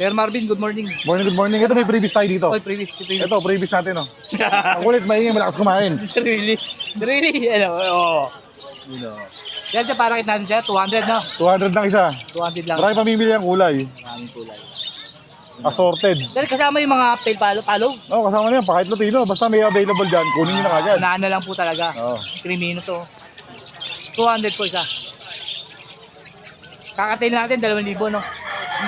Sir Marvin, good morning. Morning, good morning. Ito may previous tayo dito. Oy, previous. Ito, previous natin, oh. Ang kulit, maingay, malakas kumain. Sir Willie. Sir Willie, ano, oo. Yan siya, para kita natin siya, 200 no? 200 lang isa. 200 lang. Marami pamimili ang kulay. Maraming kulay. Assorted. Sir, kasama yung mga palo. Oo, kasama na yan. Kahit Lutino. Basta may available dyan. Kunin nyo na kagad. Unahan na lang po talaga. Oo. Krimino to. 200 po isa. Kakatail natin, 2,000 no?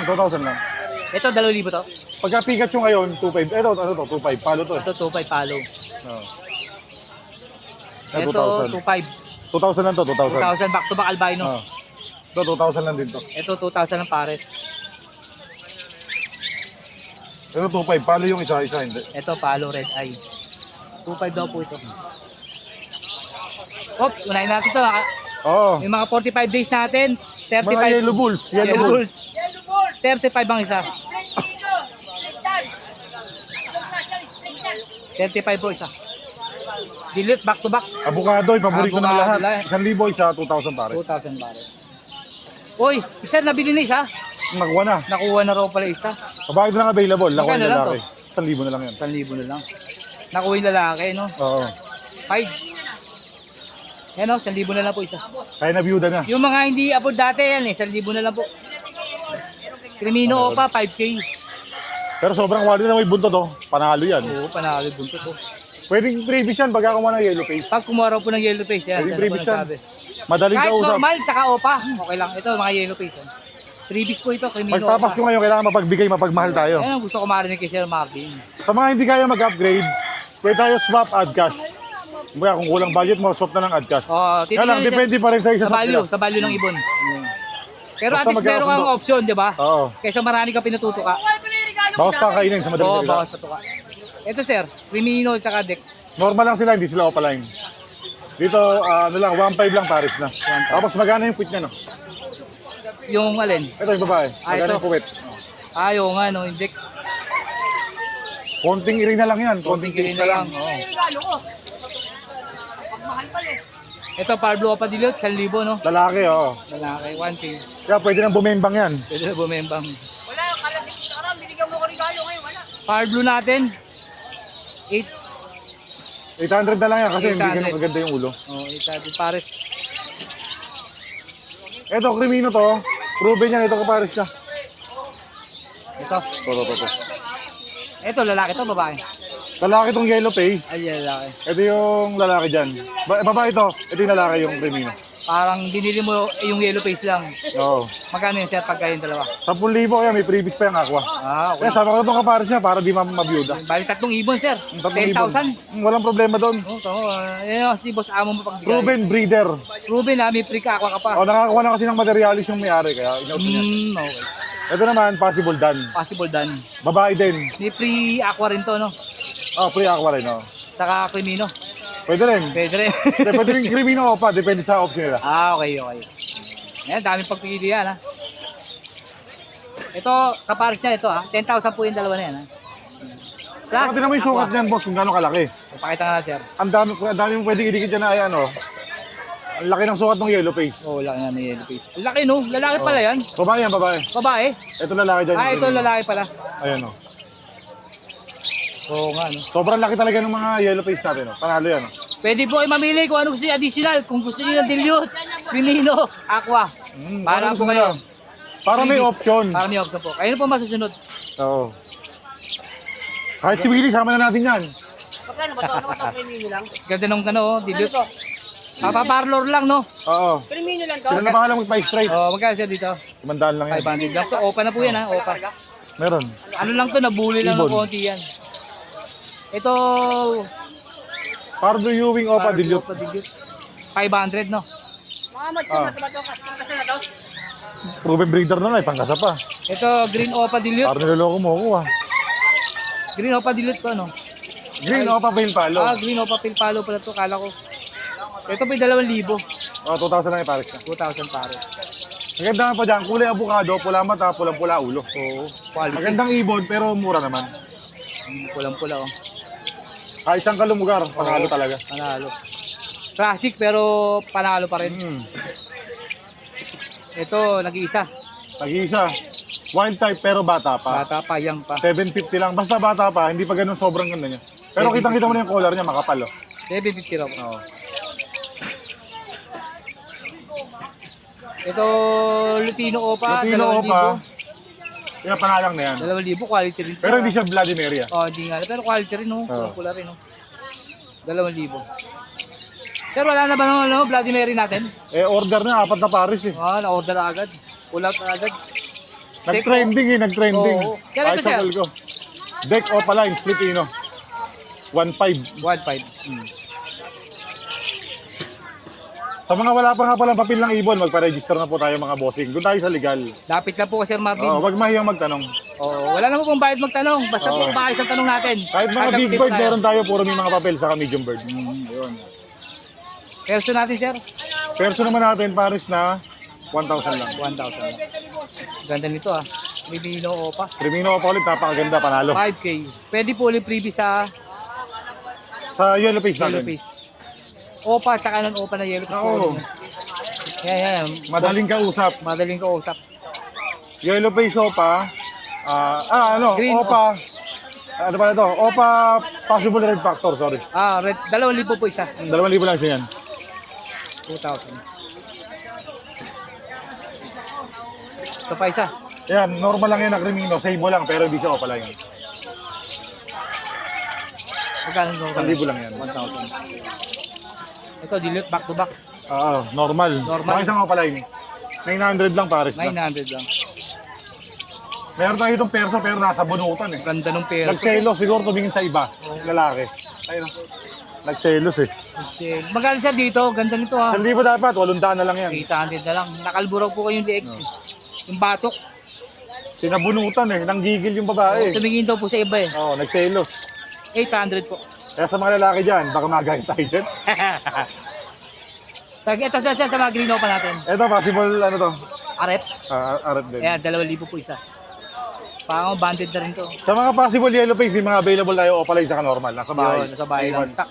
2,000 lang. Ito, 2,000 to. Pagka Pikachu ngayon, 2,500. Ito, ano to? 2,500. Palo to. Ito, 2,500 palo. Oo. Ito, 2,500. 2,000 lang to, 2,000. 2,000 back to back albino. Oo. Ito, 2,000 lang din to. Ito, 2,000 ang pares. Ito, 2,500. Palo yung isa hindi. Ito, palo red eye. 2,500 daw po ito. Oops, unahin natin ito. Oo. Yung mga 45 days natin, 35. Mga yellow bulls. Yellow bulls. 35 ang isa. 35 po isa. Dilute back to back. Avocado, yung paborito ng Avocado lahat. 1,000 isa, 2,000 pare. 2,000 pare. Uy, isa nabili na isa. Nakuha na. Nakuha na raw pala isa. Babae na lang available. Nakuha Magkano yung lang lalaki. 1,000 na lang yan. 1,000 na lang. Nakuha yung lalaki, no? Oo. 5. Yan o, 1,000 na lang po isa. Kaya na byuda na. Yung mga hindi abot dati yan eh, 1,000 na lang po. Crimino Opa, 5K. Pero sobrang quality na may buntot to. Panalo yan. Oo, panalo buntot to. Pwedeng previous yan pagka kumuha ng yellow face. Pag kumuha raw po ng yellow face, yan. Pwedeng Yan po previous yan. nagsabi. Madaling Kahit kausap. normal, tsaka Opa. Okay lang. Ito, mga yellow face. Yan. Freebies po ito, Crimino Opa. Pagpapasko ngayon, kailangan mapagbigay, mapagmahal tayo. Yan ang gusto ko marinig kay Sir Marvin. Sa mga hindi kaya mag-upgrade, pwede tayo swap add cash. Kumbaga kung kulang budget mo, swap na ng add cash. Oh, Kaya lang, depende pa rin sa isa sa value, sa value ng ibon. Pero at Basta least meron kang magkakasundo. option, di ba? Oo. Kaysa marami ka pinututo ka. Bawas pa kainin sa madaling Oo, salita. bawas pa to ka. Ito sir, Crimino tsaka Deck. Normal lang sila, hindi sila opaline. Dito, ano lang, 1.5 lang pares na. Tapos magkano yung quit niya, no? Yung alin? Ito yung babae. Magkano ito. yung kuwit? Ayaw nga no, yung Deck. Konting iring na lang yan. Konting Konting kiris na lang. Oo. Ito, Pablo pa dilot, 1,000 no? Lalaki, oo. Lalaki, 1K. Kaya pwede nang bumembang yan. Pwede na bumembang. Wala, kalating sa karam, binigyan mo ko regalo ngayon, wala. Pablo natin, 800 na lang yan kasi hindi 800. ganun maganda yung ulo. Oh, 800 pares. Ito, Crimino to. Proven yan, ito kapares na. Ito. Ito. Ito, lalaki to, babae. Lalaki tong yellow face. Ay, lalaki. Ito yung lalaki dyan. Babae ito. Ito yung lalaki yung Crimino. Parang binili mo yung yellow face lang. Oo. Magkano yun sir pagka yung dalawa? 10,000 kaya may previous pa yung aqua. Ah, okay. Kaya sama ko itong kapares niya para di mabiyuda. Bali 3 ibon sir. 10,000. Walang problema doon. Oh, tama. Ayun, si boss amo mo pagbigay. Proven breeder. Ruben, may free ka aqua ka pa. O, nakakuha na kasi ng materialis yung may-ari kaya inausin niya. Okay. Ito naman, possible done. Possible done. Babae din. May free aqua rin to, no? Oh, free aqua rin, oh. Saka Crimino. Pwede rin. Pwede rin. Pwede rin Crimino o pa, depende sa option nila. Okay. Ayan, daming pagpili yan, ha? Ito, kapares niya ito, ha? 10,000 po yung dalawa na yan, ha? Plus, Pati naman yung sukat niyan, boss, kung gano'ng kalaki. Pakita nga natin, sir. Ang dami mong pwedeng idikit dyan na ay ano. Ang laki ng sukat ng yellow face. Oh, laki nga ng yellow face. Ang laki, no? Lalaki pala yan. Babae yan, babae. Babae? Ito lalaki dyan. Ah, ito lalaki pala. Ayan, oh. Oo nga, no? Sobrang laki talaga ng mga yellow face natin, oh. Panalo yan, oh. Pwede po ay mamili kung ano gusto niyo additional. Kung gusto niyo ng dilute, Crimino, Aqua. Para Ano po gusto kayo. nyo? Para may option. Para may option po. Kayo na po masusunod. Oo. Kahit si Willie, sama na natin yan. Magkano ba ito? Ano ba ito? Premium lang? Ganda nung ano, dilute. Ano to? Papaparlor lang, no? Oo. Premium lang to? Sila na bahala magpa-straight. Oh, magkano siya dito? 500 lang yan. 500 lang to. Opa na po yan, ha? Opa. Meron. Ano lang to, nabuli lang ng Ibon. konti yan. Ito, Pardo Ewing o pa dilute. Opa dilute. 500, no? Mga mature na ito ba ito? Kasi na to? Proven breeder na na, pangkasa pa. Ito, Green Opa dilute. Parang niloloko mo ako, ah. Green Opa dilute to, no? Green o pa Pail Palo. Ah, Green Opa Pilpalo pala to, kala ko. Ito po 2,000. Oh, 2,000 lang yung pares ka. 2,000 pare. Maganda pa dyan, kulay avocado, pula mata, pulang-pula ulo. Oo, quality. Magandang ibon, pero mura naman. Pulang-pula, oh. Kahit isang kalumugar, panalo talaga. Panalo. Classic pero panalo pa rin. Ito, nag-iisa. Nag-iisa, Wild type pero bata pa. Bata pa, young pa. 750 lang. Basta bata pa, hindi pa ganun sobrang ganda niya. Pero 750. kitang-kita mo na yung collar niya, makapal oh. 750 raw. Oo. Ito, Lutino Opa, Lutino 2,000. Opa, pinapanalang na yan. 2,000, quality rin. Pero hindi siya Vladimiria. Oh, hindi nga. Pero quality rin, no? Oo. Pula rin, no? 2,000. Pero wala na ba ng ano, Bloody Mary natin? Order na, 4 na pares eh. Ah, na-order na agad. Pull out na agad. Nag-trending eh, nag-trending. Oo. Kaya ito, Ay, sa sir? call ko. Deck Opa line, split ino. 1.5. 1,500. Sa mga wala pa nga palang papel ng ibon, magpa-register na po tayo mga bossing. Doon tayo sa legal. Lapit lang po kay Sir Marvin. Wag mahiyang magtanong. Wala naman pong bayad magtanong. Basta po Oo. maayos ang tanong natin. Kahit mga Agad big tip bird, tayo. meron tayo, puro may mga papel, saka medium bird. Yun. Perso natin, sir? Perso naman natin, pares na 1,000 lang. 1,000. Ganda nito, ah. Lutino Opa. Primino Opa ulit, napakaganda, panalo. 5K. Pwede po ulit freebie sa Sa yellow face yellow natin. face. Opa, tsaka ng Opa na yellow face. Oo. Yan. Madaling kausap. Madaling kausap. Yellow face Opa. Green Opa. Ano pala ito? Opa possible red factor, sorry. Red. 2,000 po isa. 2,000 lang siya yan. 2,000. Ito pa isa. Yan, normal lang yan na Crimino. Sable lang, pero hindi siya Opa lang yan. Magkano ito? 1,000 lang yan. 1,000. Ito, dilute back to back. Normal. Normal. Baka isang Opa line. 900 lang pares lang. 900 lang. Meron tayo itong perso pero nasa bunutan eh. Ganda ng perso. Nagselos, siguro tumingin sa iba. Lalaki. Ayun o. Nagselos eh. Magkano siya dito? Ganda nito, ha. 1,000 dapat, 800 na lang yan. 800 na lang. Nakalburaw po kayong lieg. Yung batok. Sinabunutan eh, nanggigil yung babae. Tumingin daw po sa iba eh. Oo, nagselos. 800 po. Kaya sa mga lalaki dyan, baka magaya tayo dyan. Ito sa mga green pa natin. Ito, possible, ano to? Arep. Arap din. Ayan, 2,000 po isa. Parang banded na rin to. Sa mga possible yellow face, may mga available tayo opalay saka normal. Nasa bahay. Yun, nasa bahay lang. Stock.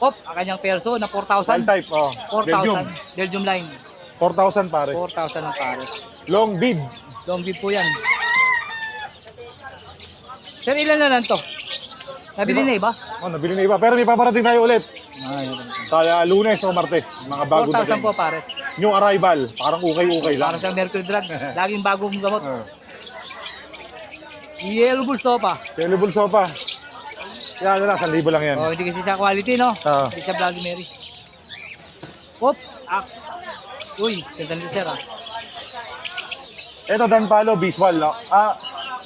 Ang kanyang perso na 4,000. One type, oh. Belgium. 4,000. Belgium line. 4,000 pare. 4,000 ang pares. Long bid. Long bid po yan. Sir, ilan na lang to? Nabili na iba? Nabili na iba. Pero may paparating tayo ulit. Yun. Kaya Lunes o Martes. Mga bagong 4,000 dating. po pares. New arrival. Parang ukay-ukay lang. Parang sa Mercury Drug. Laging bagong gamot. Yellow Bull Sopa. Yellow Bull Sopa. Yan, 1,000 lang yan. Hindi kasi siya quality, no? Oo. Hindi siya Bloody Mary. Uy, ganda nito, sir, Ito, Danpalo, Biswal.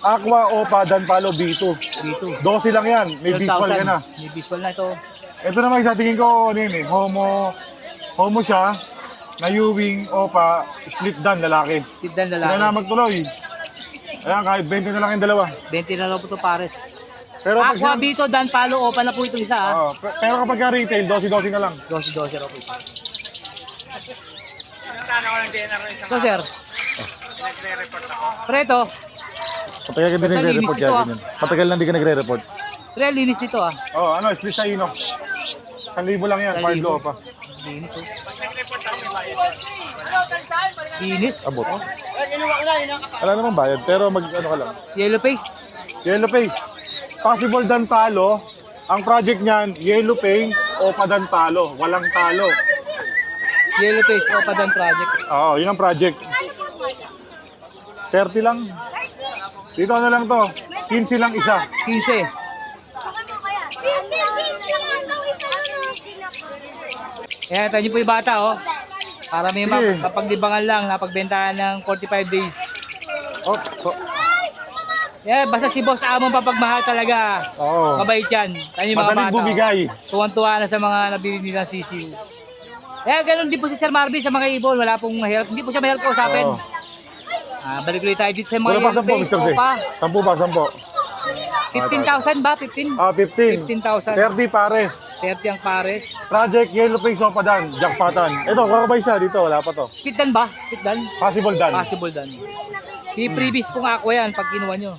Aqua Opa, Danpalo, B2. Dito. 12 lang yan. May Biswal ka na. May visual na ito. Ito naman sa tingin ko, ano yun eh, homo siya, na Ewing Opa, split dan, lalaki. Tindan Sila na lalaki. magtuloy. Ayan, kahit 20 na lang yung dalawa. 20 na lang po ito pares. Pero pag Aqua siya, Bito, Dan Palo, Opa na po ito isa, ha? pero kapag ka retail, 12 na lang. 12 raw po ito. So, sir. Preto, Matagal ka din nagre-report Malinis ito, ganyan. Matagal lang di ka nagre-report. real linis nito, ha? Split sa ino. 1,000 lang yan, 1,000. Pardo Opa. Linis, oh. Linis. Abot. Inuwa ko na, Wala namang bayad, pero ano ka lang. Yellow face. Yellow face. Possible dan talo. Ang project niyan, yellow face, Opa dan talo. Walang talo. Yellow face, Opa Dan Project. Oo, yun ang project. 30 lang. Dito ano lang to, 15 lang isa. 15. Kaya tayo po yung bata, oh. Para may Sige. mapaglibangan lang, napagbentahan ng 45 days. Basta si Boss Amon papagmahal talaga. Oo. Mabait yan. Tayo yung mga Madaling bata. bumigay. Tuwan-tuwa na sa mga nabili nilang sisiw. Ganun din po si Sir Marvin sa mga ibon. Wala pong mahirap. Hindi po siya mahirap kausapin. Oo. Balik ulit tayo dito sa mga Wala pa 10, yellow face, Mr. C. Opa. 10 ba, 15,000 ba? 15? 15. 15,000. 30 pares. 30 ang pares. Project Yellow Face Opa Dan, jackpotan. Ito, kakabay siya dito, wala pa to. Split dan ba? Split dan? Possible Dan. Possible dan. Si Previous pong aqua yan pag kinuha nyo.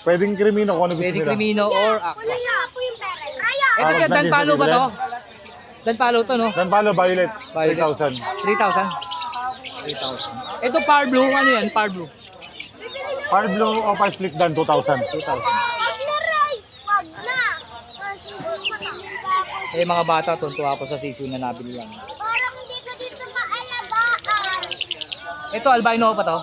Pwedeng Crimino kung ano gusto Pwede nila. Crimino or aqua. Ito siya, Wag na Dan din Palo sa ba to? bibili. Dan Palo to, no? Dan Palo, Violet, Violet. 3,000. 3,000? 3,000. Ito Power Blue, ano yan? Power Blue. Fire blue Opa split dan 2,000. 2,000. Eh mga bata, tuntua po sa sisiw na nabili yan. Parang hindi ka dito maalabaan. Ito, albino pa to?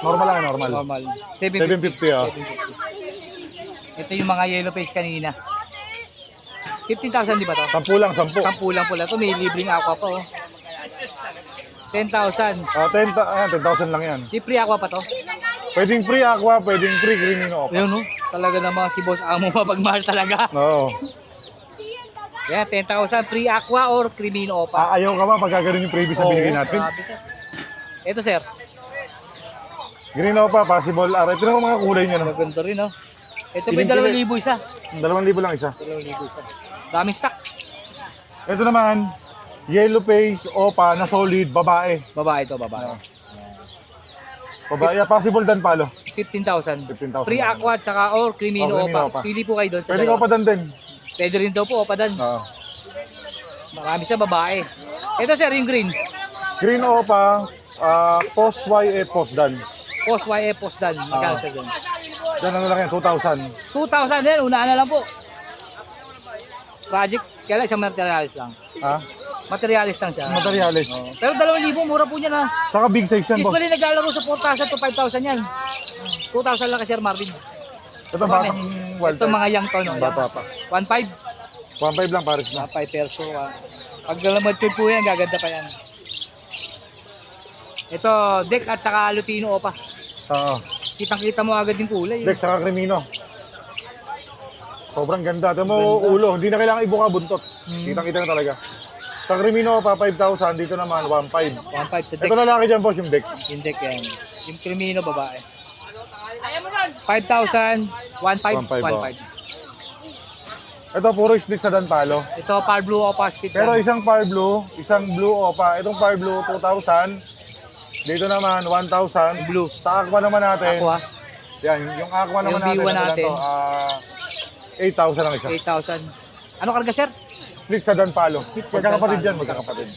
Normal lang, normal. Normal. 750. 750 ah. 750. Ito yung mga yellow face kanina. 15,000 di ba to? 10 lang, 10. 10 lang pula to. May libreng aqua pa oh. 10,000. 10,000 lang yan. Di free aqua pa to? Pwedeng free aqua, pwedeng free Crimino Opa. Ayun no. Talaga naman si Boss Amo mapagmahal talaga. Oo. Yan, 10,000 free aqua or Crimino Opa. Ayaw ka ba pagka ganun yung previous na binigay natin? Grabe, sir. Ito sir. Green Opa, possible. Ito na mga kulay niya. No? Maganda rin oh. Ito pa Piling-pili. yung 2,000 isa. 2,000 lang isa. 2,000 isa. Daming stock. Ito naman, yellow face Opa na solid, babae. Babae to, babae. Babae, possible dan palo. 15,000. 15,000. Free aqua tsaka or Crimino Oh, Crimino Opa. Opa. Pili po kayo doon sa Pwede ka dalawa. Opa dan din. Pwede rin daw po Opa dan. Oo. Marami siya babae. Ito sir, yung green. Green Opa, post YA post dan. Post YF post dan. Magkano siya dyan? Yan ano lang yan, 2,000. 2,000 din. Unaan na lang po. Project. Kaya lang isang materialis lang. Ha? Materialis lang siya. Materials. Pero 2,000 mura po niya na. Saka big size yan, boss. Usually naglalaro sa 4,000 to 5,000 yan. 2,000 lang kay Sir Marvin. Ito batang wild Ito mga young to no. Bata pa. 1,500. 1,500 lang pares na. 5 perso. Pag mature po yan, gaganda pa yan. Ito, deck at saka Lutino Opa. Oo. Kitang-kita mo agad yung kulay. Dex, saka Crimino. Sobrang ganda. Ito mo ulo. Hindi na kailangan ibuka buntot. Kitang-kita na talaga. Sa Crimino pa 5,000. Dito naman 1,500. 1,500 sa deck. Ito lalaki dyan, boss, yung Dex. Yung deck yan. Yung Crimino babae. 5,000, 1,500, 1,500. 1,500. Ito puro split sa Danpalo. Ito, Par Blue Opa Speed. Pero isang Fire Blue, isang Blue Opa. Itong Fire Blue 2,000. Dito naman 1,000. Blue. Sa Aqua naman natin. Aqua. Yan, yung Aqua naman Yung B1 natin. natin. 8,000 lang isa. 8,000. Ano karga, sir? Split sa Danpalo. sa Magkakapatid Danpalo. yan, magkakapatid.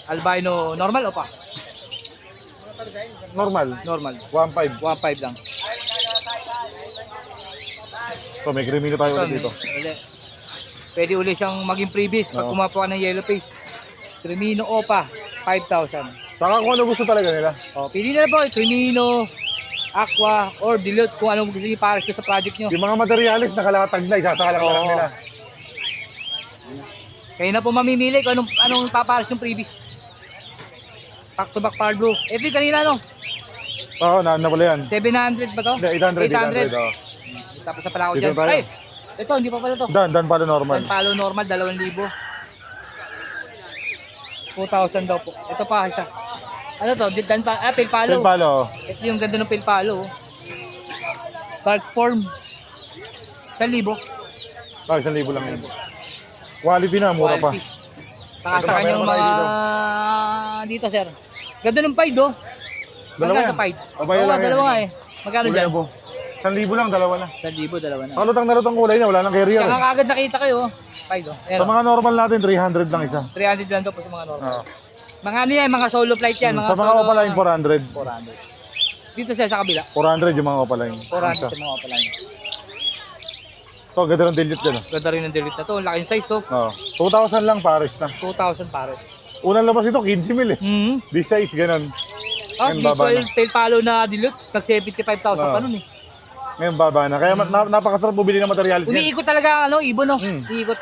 Albino, normal o pa? Normal. Normal. 1,500. 1,500 lang. So may Crimino tayo ulit dito. Uli. Pwede uli siyang maging previous pag Oo. kumapuan ng yellow face. Crimino Opa, 5,000. Saka kung ano gusto talaga nila. O, pili na po, Crimino, Aqua, or Dilute kung anong gusto niyo para sa project nyo. Yung mga materials nakalatag na, isasakalang na lang Oo. nila. Kayo na po mamimili kung anong paparas yung previous. Back to back Power Blue. Ito yung kanina no? Oo, nawala yan. 700 ba to? Hindi, 800. Oh. Tapos sa pala ako Dito dyan. tayo. Ay! Ito, hindi pa pala to. Dan pala normal. San Palo normal, 2,000. 2,000 daw po. Ito pa isa. Ano to? Pilpalo. Palo. Ito yung ganda ng pilpalo. Dark form. 1,000. Ah, 1,000 lang yan. Quality na, mura pa. Quality. Saka Ito sa pa, kanyang meron mga... tayo Dito sir. Ganda ng pied oh. Dalawa Magkano yan. sa pied? Babae Oo, lang yan. dalawa nga eh. Magkano dyan? 1,000 lang, dalawa na. 1,000, dalawa na. Palutang na lutang kulay na, wala nang carrier. Saka Eh. kagad nakita kayo oh. Pied oh. Ayan, Sa oh. mga normal natin, 300 lang isa. 300 lang to po sa mga normal. Oo. Mga ano yan, mga solo flight yan. Sa mga solo, opaline, 400. 400. Dito siya sa kabila. 400 yung mga opaline. 400 sa mga opaline. Ito, ganda ng dilute dyan. Ganda rin ng delete na to. Laki yung size oh. Oh. 2,000 lang, pares na. 2,000 pares. Unang labas ito, 15,000 eh. This size, ganun. Tapos Ngayon, visual baba na. tail palo na dilute. Nag 75,000 pa nun eh. Ngayon, baba na. Kaya napakasarap bumili ng materials niyan. Umiikot talaga ang ano, ibon no. Iikot.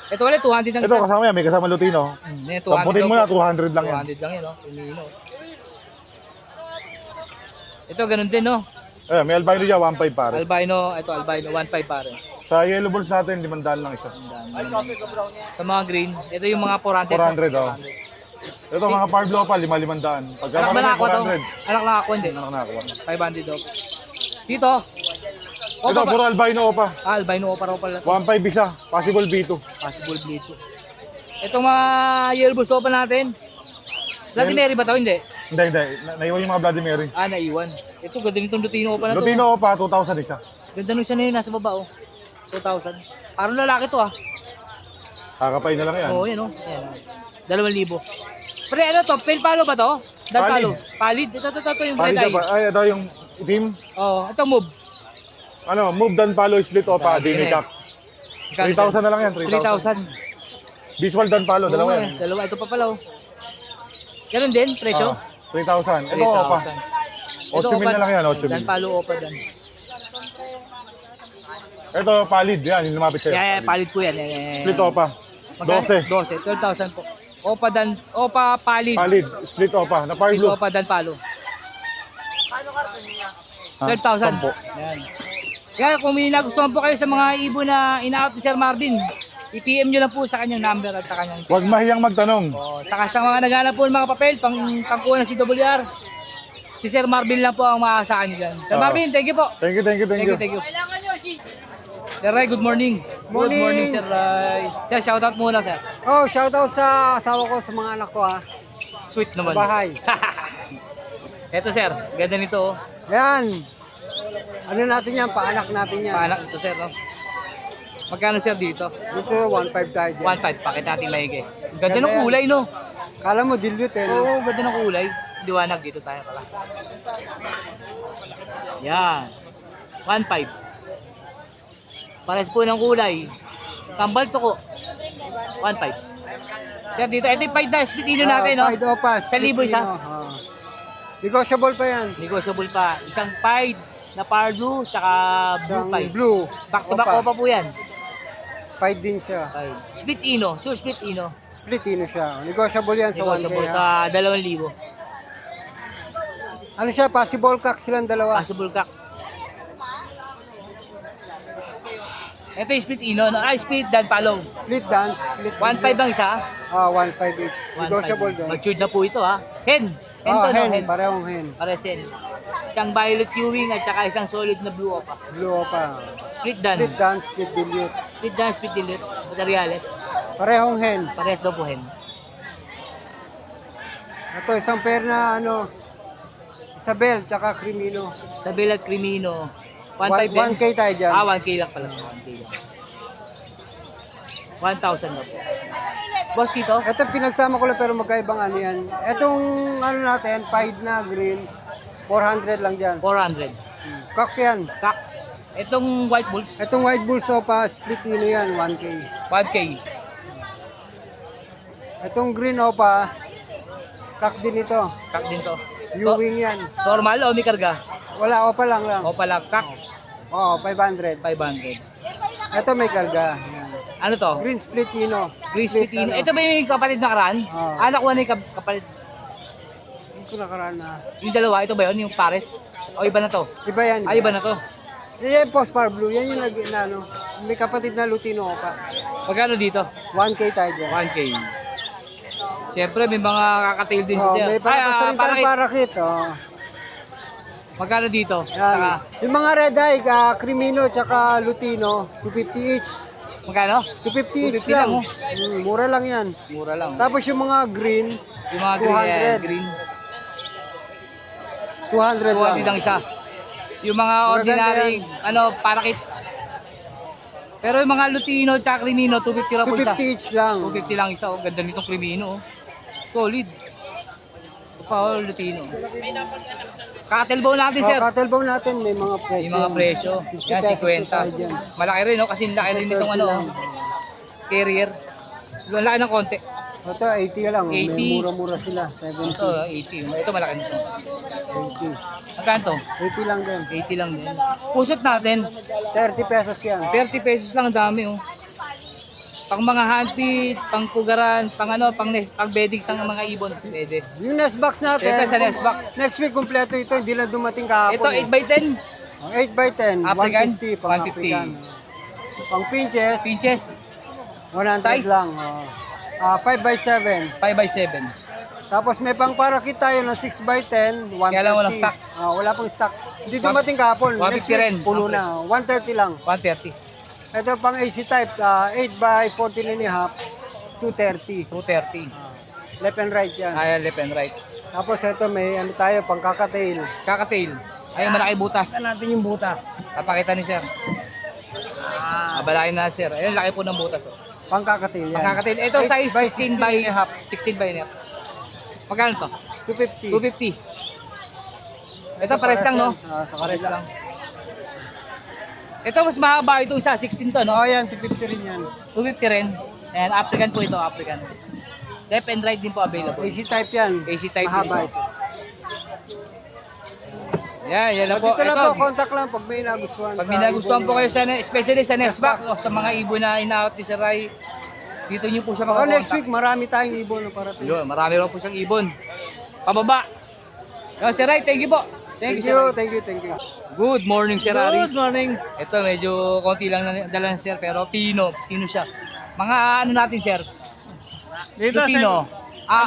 Ito ulit 200 lang Ito, isa. kasama yan. May kasama Lutino. Yan, 200 Tamputin mo daw na, po. 200 lang yan. 200 lang yan no. Umino. Ito ganun din no. Eh, may albino dyan, 1,500 pares. Albino, ito albino 1,500 pare. Sa yellow balls natin, 500 lang isa. Sa mga green, ito yung mga 400. 400, oh. Ito, mga Parblo pa, 500. Pagka Anak ba marami, nakakuha to? 400. Anak nakakuha hindi. Ano nakakuha? 500 daw. Dito. Ito, puro albino pa. Albino opera pala. 1,500 isa. Possible B2. Possible bleed. Itong mga yellow bulls pa natin. Bloody Mary ba to? Hindi. Hindi. Naiwan yung mga Bloody Mary. Naiwan. Ito, ganda nitong Lutino pa na to. Lutino pa, 2,000 isa. Ganda nung siya na yun, nasa baba oh. 2,000. Parang lalaki to ah. Kakapay na lang yan. Oo, yan oh. Ayan, 2,000. Pre, ano to? Pale palo ba to? Dan palo. Palid. Ito yung Pali red eye. siya pa. Ay, ito yung team. Oo, ito move. Ano, move dan palo split opa, Sabi dini rin. cup. 3,000 na lang yan, 3,000. 3,000. Visual dan palo, dalawa yan. Dalawa. Ito pa pala oh. Ganun din, presyo? 3,000. Ito opa. 8 mil na lang yan, 8 Dan mil. palo opa dan. Ito, palid. Yan, yung lumapit kayo. Yeah, palid po yan. Split opa. 12. 12. 12,000 po. Opa dan, opa palid. Palid, split opa. Na par Split blue. opa dan palo. Ah, 12,000. 10. Yan. Kaya kung may nagustuhan po kayo sa mga ibon na ina-out ni Sir Marvin, i-PM nyo lang po sa kanyang number at sa kanyang Huwag mahiyang magtanong. saka sa mga naghanap po ng mga papel, pangkuha ng CWR, si Sir Marvin lang po ang makakasakan nyo dyan. Sir Oo. Marvin, thank you po. Thank you, thank you, thank you. Thank you. Sir Ray, good morning. Good morning, Sir Ray. Sir, shoutout muna, sir. Oh, shoutout sa asawa ko, sa mga anak ko ha. Sweet naman. Bahay. Eto, sir. Ganda nito. Oh. Yan. Ano natin yan, paanak natin yan. Paanak ito, sir. No? Magkano, sir, dito? Dito 1.5 tayo dyan. 1.5. Pakit natin maigi. Ganda ng kulay, no? Kala mo dilute eh. no? Oo, ganda ng kulay. Liwanag dito tayo pala. Yan. 1.5. Pares po ng kulay. Kambal tuko. 1.5. Sir, dito. Ito yung 5 na spitino natin, no? Pied opas. 1,000 isa. Negotiable pa yan. Negotiable pa. Isang pied na par blue, tsaka blue Isang pied. blue. Back to back opa po yan. Pied din siya. Pied. Split ino. Sure, split ino. Split ino siya. Negotiable yan sa 1K. Negotiable ha? sa 2,000. Ano siya, possible cock silang dalawa. Possible cock. Ito yung split ino. No? Split dan palo. Split dance. Split 1.5 ang isa. 1.5 each. 1.5. Negotiable din. Matured na po ito ha. Hen. Hen to, no? Hen. Hen. Parehong hen. Pares hen. Isang violet queuing at saka isang solid na blue opa. Blue opa. Split dan. Split dance, split dilute. Split dan, split dilute. Materials. Parehong hen. Pares daw po hen. Ito, isang pair na ano, Isabel, tsaka Crimino. Isabel at Crimino. 1.5 din. 1K tayo dyan. 1K lang pala. 1K lang. 1,000 na po. Boss Kito? Ito, pinagsama ko lang pero magkaibang ano yan. Itong ano natin, pied na green, 400 lang dyan. 400. Cock yan. Kak. Itong white bulls, Itong white bull sofa, split nino yan, 1K. 1K. Itong green opa, cock din ito. Kak din to. U-wing yan. Normal o may karga? Wala, opa lang lang. O pala, kak. Oo, 500. 500. Ito may karga. Yan. Ano to? Green split nino. Green Spitino. ano. Ito ba yung kapatid na karan? Oo. Nakuha na yung kapalit. Hindi ko nakaraan na. Yung dalawa, ito ba yun? Yung pares? O iba na to? Iba yan. Ay, iba na to. Yan, Postpar Blue. Yan yung na, ano, may kapatid na Lutino opa. Magkano dito? 1K tayo dyan. 1K. Siyempre, may mga kakatail din si Oh, Sir. may basta rin tayong parakit. Oh. Magkano dito? Yan. Saka, Yung mga red eye, Crimino tsaka Lutino, 250 each. magkano? 250 each 250 lang, lang. oh. Mura lang yan. Mura lang. Tapos yung mga green, Yung mga green, 200. green. 200 lang. 200 ang isa. Yung mga ordinary, parakit. Pero yung mga Lutino at Crimino, 250 lang po isa. 250 each lang. 250 lang isa. Oh. Ganda nitong Crimino. Oh. Solid. Ito pa, oh, Lutino. Katelbaw natin, sir. Katalbong natin, may mga presyo. Yung mga presyo. 50 Yan, pesos na tayo 50. dyan. Malaki rin, no? Kasi laki rin nitong 30 lang. carrier. Laki ng konti. Ito, 80 lang. 80. May mura-mura sila. 70. Ito, 80. Ito malaki nito. 80. Magkano to? 80 lang din. 80 lang din. Pusot natin. 30 pesos yan. 30 pesos lang, ang dami, oh. Pang mga handpid, pang pugaran, pang beddings ng mga ibon. Pwede. Yung nest box natin. Siyempre sa nest box. Next week, kompleto ito. Hindi lang dumating kahapon. Ito, 8x10. 8x10. African? 150 pang 150. African. Pang pinches, Pinches, 100 Size? lang. 5x7. 5x7. Tapos may pang parakit tayo na 6x10, 130. Kaya lang walang stock. Wala pang stock. Hindi dumating kahapon. 150 Next week, rin. puno na. 130 lang. 130. Ito pang AC type, 8x14 and a half, 230. 230. Left and right yan. Kaya left and right. Tapos ito may ano tayo, pang kakatail. Kakatail. Ayun, malaki butas. Natin yung butas. Papakita ni sir. Abalain na sir. Ayun, laki po ng butas. Oh. Pang kakatail yan. Pagkakatail. Ito 8 size by 16 by 16 and a half. 16 by net. Magkano to? 250. 250. Ito pares lang, no? Sa Pares kabila. lang. Ito mas mahaba ito isa, 16 to, no? Oh, yan, 250 rin yan. 250 rin. And African po ito, African. Left and right din po available. AC type yan. AC type Mahaba din. ito. Yan lang po. Dito lang Ito, po, contact lang pag may nagustuhan. pag sa may nagustuhan ibon po nyo. kayo sa, especially sa Nesbac o sa mga ibon na in-out ni Sir Ray, dito nyo po siya Oh, next makakontak. week, marami tayong ibon na parating. Yun, marami rin po siyang ibon. Pababa. Yo, Sir Ray, thank you po. Thank you, Sir Ray. Thank you. Good morning, Sir Aris. Good morning. Ito, medyo konti lang na dala ng Sir, pero Pino siya. Mga ano natin, Sir? Dito, Lutino.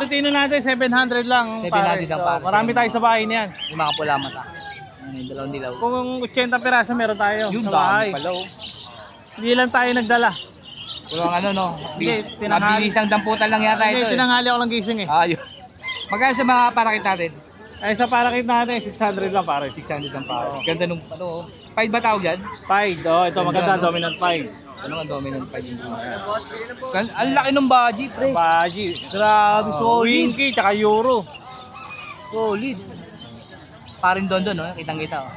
Lutino natin, 700 lang. 700 pare. lang, So, pare. marami tayo sa bahay niyan. Yung mga pula mata. Ano yung dalawang dilaw. Kung 80 piraso meron tayo Yung sa dami bahay. pala, oh. Hindi lang tayo nagdala. Walang ano, no? Hindi, tinanghali. Mabilisang damputan lang yata Hindi, ito. Eh. tinanghali ako lang gising eh. Ayun. Magkano sa mga parakit natin? Ay, sa parakit natin, 600 lang pare. 600 ang pares. Ganda nung ano, oh. 5 ba tawag yan? 5. Oh, ito maganda, Ganda, no? dominant 5. Ano ang dominant 5 yung ang laki ng budget, pre. Baji. Grabe, solid. Winky, tsaka Euro. Solid. Parin doon, no? Kitang-kita, oh.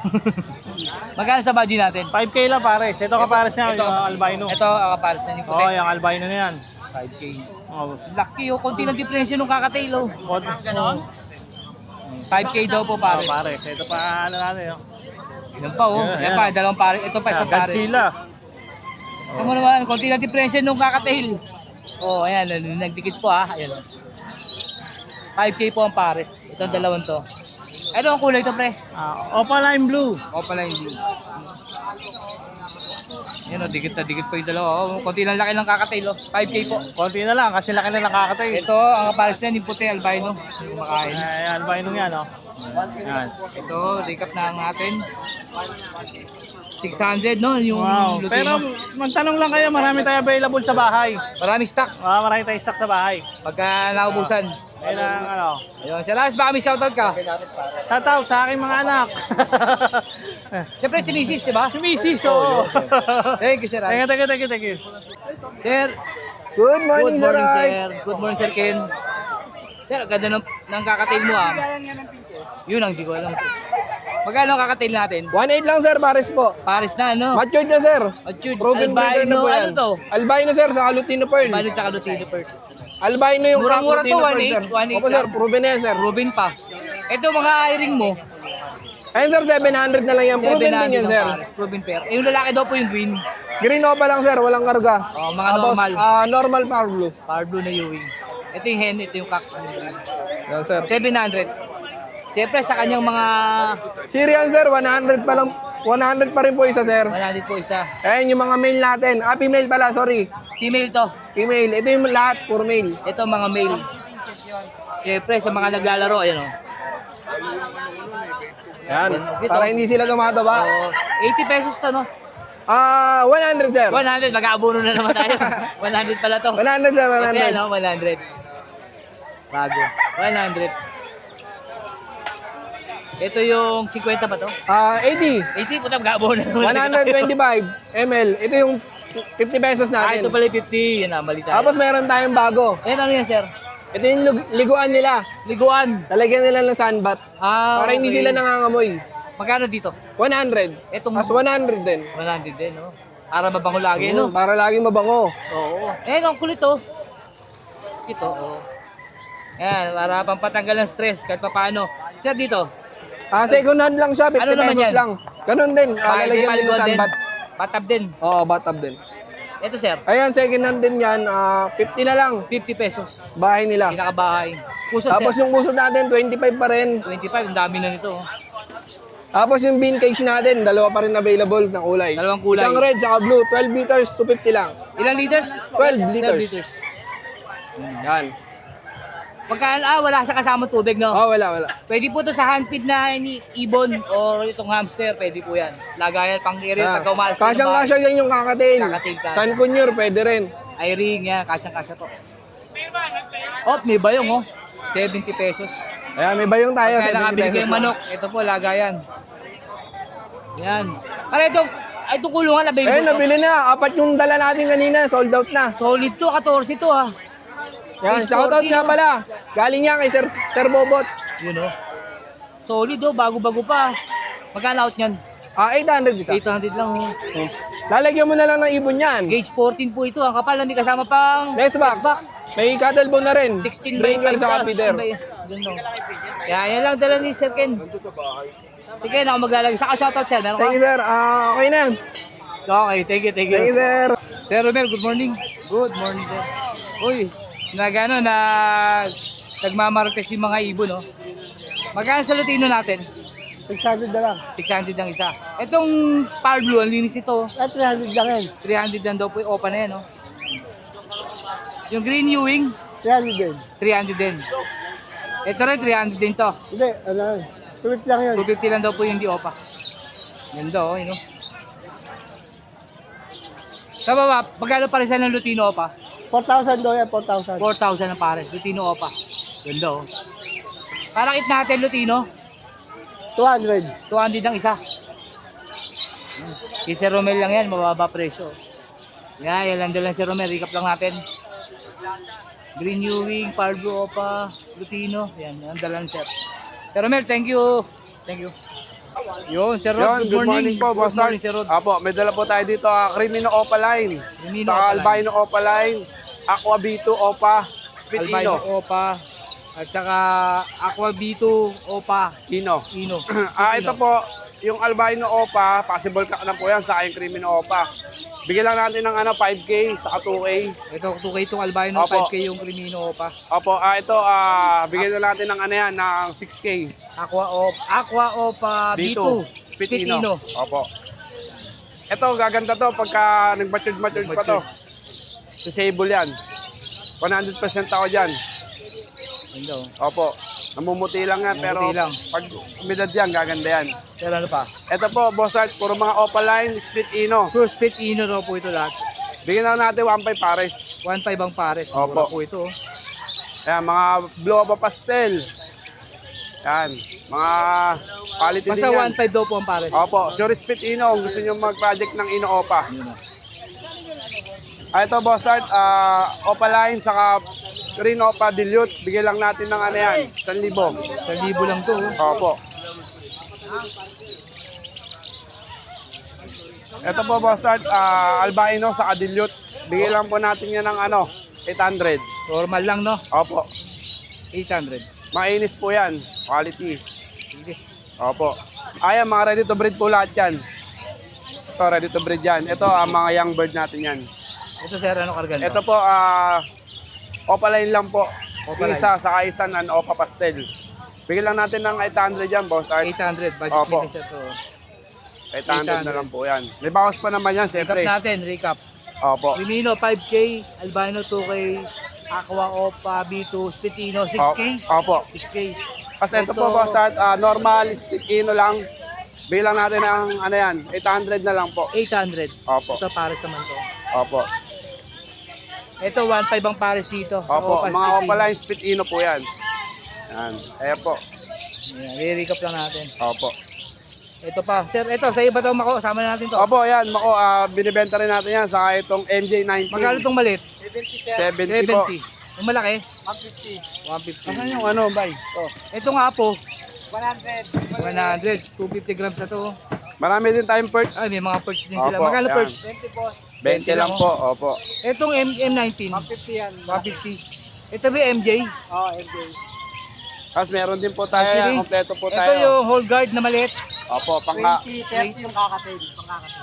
Magkano sa budget natin? 5K lang pares. Ito kapares niya, Ito, yung albino. Ito, kapares na yung puti. Oh, yung albino na yan. 5K. Oh, Laki, oh. Konti ng diferensya nung kakatail, oh. ganon? 5K daw po, pare. Pares. Ito pa, ano natin, oh. Yan pa, oh. Yan, Yan yan. pa, dalawang pare. Ito pa, isang pare. Godzilla. Ito mo naman, konti ng diferensya nung kakatail. Oh, ayan, nagdikit po, ah. Ayan, oh. 5K po ang pares. Ito ang dalawang to. Ito ang kulay to, pre. Opaline blue. Opaline blue. Yan, oh, dikit po yung dalawa. Oh, konti lang laki ng kakatail, oh. 5K po. Konti na lang kasi laki na nakakatay. Ito, ang pares niyan, yung puti, albino. Yung kumakain. Ay, albino yan, oh. Yan. Ito, recap na ang atin. 600, no? Yung Wow. Lutino. Pero magtanong lang kayo, marami tayo available sa bahay. Maraming stock. Marami tayo stock sa bahay. Pagka naubusan. Ayun ang ano. Ayun, si Lars, baka may shoutout ka. Shout out sa aking mga anak. Siyempre si Mrs., di ba? Si Mrs. Oo. Thank you, Sir Thank you, Lars. thank you. Sir, Good morning, good Sir morning, Ray. Sir. Good morning, Sir Ken. Sir, ang ganda ng kakatail mo, ah. Yun ang di ko alam. Magkano ang kakatail natin? 1.8 lang, Sir, pares po. Paris na, ano? Matured na, Sir. Atchud, Proven breeder na albino, po ano yan. to? Albino, Sir, sa Lutino Pearl. Albino tsaka Lutino first. Albino yung Murang-mura to, Lutino Pearl, 1.8, Sir. 1.8 Opo, Sir, lang. proven na yan, Sir. Ruben pa. Ito mga earring mo. Ayun, Sir, 700 na lang yan. Proven din yan, Sir. Proven pair. Eh, yung lalaki daw po yung green. Green Nova lang, Sir, walang karga. Oh, mga Tapos, normal. normal power blue. Power blue na Ewing. Ito yung hen, ito yung cock. Yan, Sir. 700. Siyempre sa kanyang mga Syrian, Sir, 100 pa lang. 100 pa rin po isa, Sir. 100 po isa. Ayun yung mga male natin. Female pala, sorry. Female to. Female. Ito yung lahat, puro male. Ito mga male. Siyempre sa mga naglalaro, ayan o. Yan. Ito. Para hindi sila tumataba. So, 80 pesos to, no? 100, Sir. 100, mag-aabono na naman tayo. 100 pala to. 100, Sir, Ito 100. yan, no? 100. Bago. 100. Ito yung 50 ba to? 80. 80, puta, mag-aabono na naman. 125 ml. Ito yung 50 pesos Ah, natin. ito pala yung 50. Yan na, mali tayo. Tapos meron tayong bago. Ayan, ano yan, sir? Ito yung liguan nila. Liguan. Talagyan nila ng sandbat. okay. Para hindi sila nangangamoy. Magkano dito? 100. Etong Tapos 100 din. 100 din, no? Para mabango lagi, no? Para laging mabango. Oo. Eh, ang kulit, oh. Ito, oh. Yan, para pampatanggal ng stress kahit pa paano. Sir, dito. Second hand lang siya, 50 Ano naman pesos yan? lang. Ganun din. Lalagyan din ng Palgon din. sandbat. Patab din. Oo, bathtub din. Ito, sir. Ayan, second hand din yan. 50 na lang. 50 pesos. Bahay nila. Pinakabahay. Pusod, Tapos sir. yung puso natin, 25 pa rin. 25, ang dami na nito, oh. Tapos yung bean cage natin, dalawa pa rin available ng kulay. Dalawang kulay. Isang red, saka blue. 12 liters, 250 lang. Ilang liters? 12 liters. 12 liters. Yan. Pagka, wala sa kasama tubig, no? Oh, wala. Pwede po to sa handfeed na ibon o itong hamster, pwede po yan. Lagayan, pang iri, pagka umalas kayo ng bahay. Kasyang-kasya yan yung kakatail. Kakatail ka. San Kunyor, pwede rin. Ay-ring, yan, kasyang-kasya po. Oh, may bayong, oh. 70 pesos. Ayan, may bayong tayo. Kaya 70 nakabili pesos kayong lang. manok, ito po, lagayan. Yan. Para itong kulungan, nabili Eh, mo to. nabili na. 4 yung dala natin kanina, sold out na. Solid to, 14 to, ha. Yan, Age shoutout 40, nga no? pala. Galing yan kay Sir Bobot. Yun o. Solid o, bago-bago pa. Magkano out niyan? 800 isa. 800 lang o. Lalagyan mo na lang ng ibon yan. Gauge 14 po ito. Ang kapal na may kasama pang Next box. May cuddle bone na rin. 16 by Drinker 5 sa feeder. Ganda. Yan lang dala ni Sir Ken. Sige na ako maglalagay. Saka shoutout sir. Meron ka? Thank you, sir. Okay na yan. Okay, thank you, thank you. Thank you, sir. Sir Romel, good morning. Good morning, sir. Uy, nagmamarites yung mga ibon, no? Magkano sa Lutino natin? 600 na lang. 600 ang isa. Itong Power Blue, ang linis ito. 300 lang yan. 300 lang daw po yung opa na yan, no? Yung Green Ewing, 300 din. 300 din. Ito rin, 300 din to. Hindi, ano, 250 lang yun. 250 lang daw po yung di opa. Ganda, oh, yun, no? Sa baba, magkano pa rin sa ng Lutino opa? 4,000 daw yan, 4,000. 4,000 ang pares, Lutino opa. Ganda, oh. Parakit natin, Lutino. 200. 200 ang isa. Kay Sir Romel lang yan, mababa presyo. Yan lang dalang Sir Romel, recap lang natin. Green Ewing, Power Blue Opa, Lutino. Yan, ang dalang Sir. Sir Romel, thank you. Thank you. Yun, Sir Rod, Good morning po, Good Boss morning, Art. Sir Rod. Apo, may dala po tayo dito, Crimino Opaline. Crimino Sa Opaline. Albino Opaline, Aqua B2 Opa, Spit Albino Ino. Opa, at saka Aqua B2 Opa, Ino. Ino. Ito po, yung Albino Opa, possible ka na po yan sa aking Crimino Opa. Bigyan lang natin ng 5K sa 2A. Ito, 2K itong Albino, Opo. 5K yung Crimino Opa. Opo, ito, bigyan na natin ng ng 6K. Aqua Opa B2, Spit Spit Ino. Ino. Opo. Ito, gaganda to pagka nag-matured pa to. Disable yan. 100% ako dyan. Ganda, oh. Opo. Namumuti lang yan, pero Namumuti lang. pag umidad yan, gaganda yan. Pero ano pa? Ito po, Boss Art, puro mga Opaline, Split Ino. Pure Spit Ino raw po ito lahat. Bigyan na natin 1.5 pares. 1.5 ang pares. Opo. Mura po ito, oh. Ayan, mga Blue Opa Pastel. Yan, mga quality Basta din yan. 1.5 daw po ang pares. Opo, sure Split Ino, kung gusto nyo mag-project ng Ino Opa. Ito, Boss Art, Opaline, saka Green Opa Dilute. Bigyan lang natin ng 1,000. 1,000 lang to, oh. Opo. Ito po, Boss Art, albino sa dilute. Bigyan lang po natin yan ng 800. Normal lang, no? Opo. 800. Mainis po yan. Quality. Sige. Opo. Ayan, mga ready to breed po lahat yan. Ito, ready to breed yan. Ito, mga young bird natin yan. Ito, sir, ano kargan to? Ito po, Opaline lang po. Opaline. Isa, saka isa ng Opa Pastel. Bigyan lang natin ng 800 yan, Boss Art. 800. Budget Opo. nila, sir. So, 800 na lang po yan. May bawas pa naman yan, recap siyempre. natin, recap. Opo. Crimino, 5K. Albino, 2K. Aqua Opa, B2, Spit Ino, 6K. Opo. 6K. Kasi ito po, Boss Art, normal, Split Ino lang. Bilang natin ng 800 na lang po. 800. Opo. Ito, pares naman to. Opo. Ito, 1.5 ang pares dito. Sa Opo, Opa, mga Spit Ino. Opaline Split Ino po yan. Yan. Ayan po. Ayan, recap lang natin. Opo. Ito pa. Sir, ito, sa iba to mako. Sama na natin to. Opo, yan. Mako, binibenta rin natin yan. Saka itong MJ19. Magkano itong malit? 70 po. 70. Yung malaki? 150. 150. Asan yung bay? Oh. Ito nga po. 100. 100. 250 grams na to. Marami din tayong perch. Ay, may mga perch din sila. Opo, Magkano yan. perch? 20 lang po. Opo. Itong M19. 150 yan. 150. Ito ba MJ? Oo, MJ. Tapos meron din po tayo. Series. Kompleto po Ito tayo. yung whole guard na maliit. Opo, pangka. 30 yung kakatail.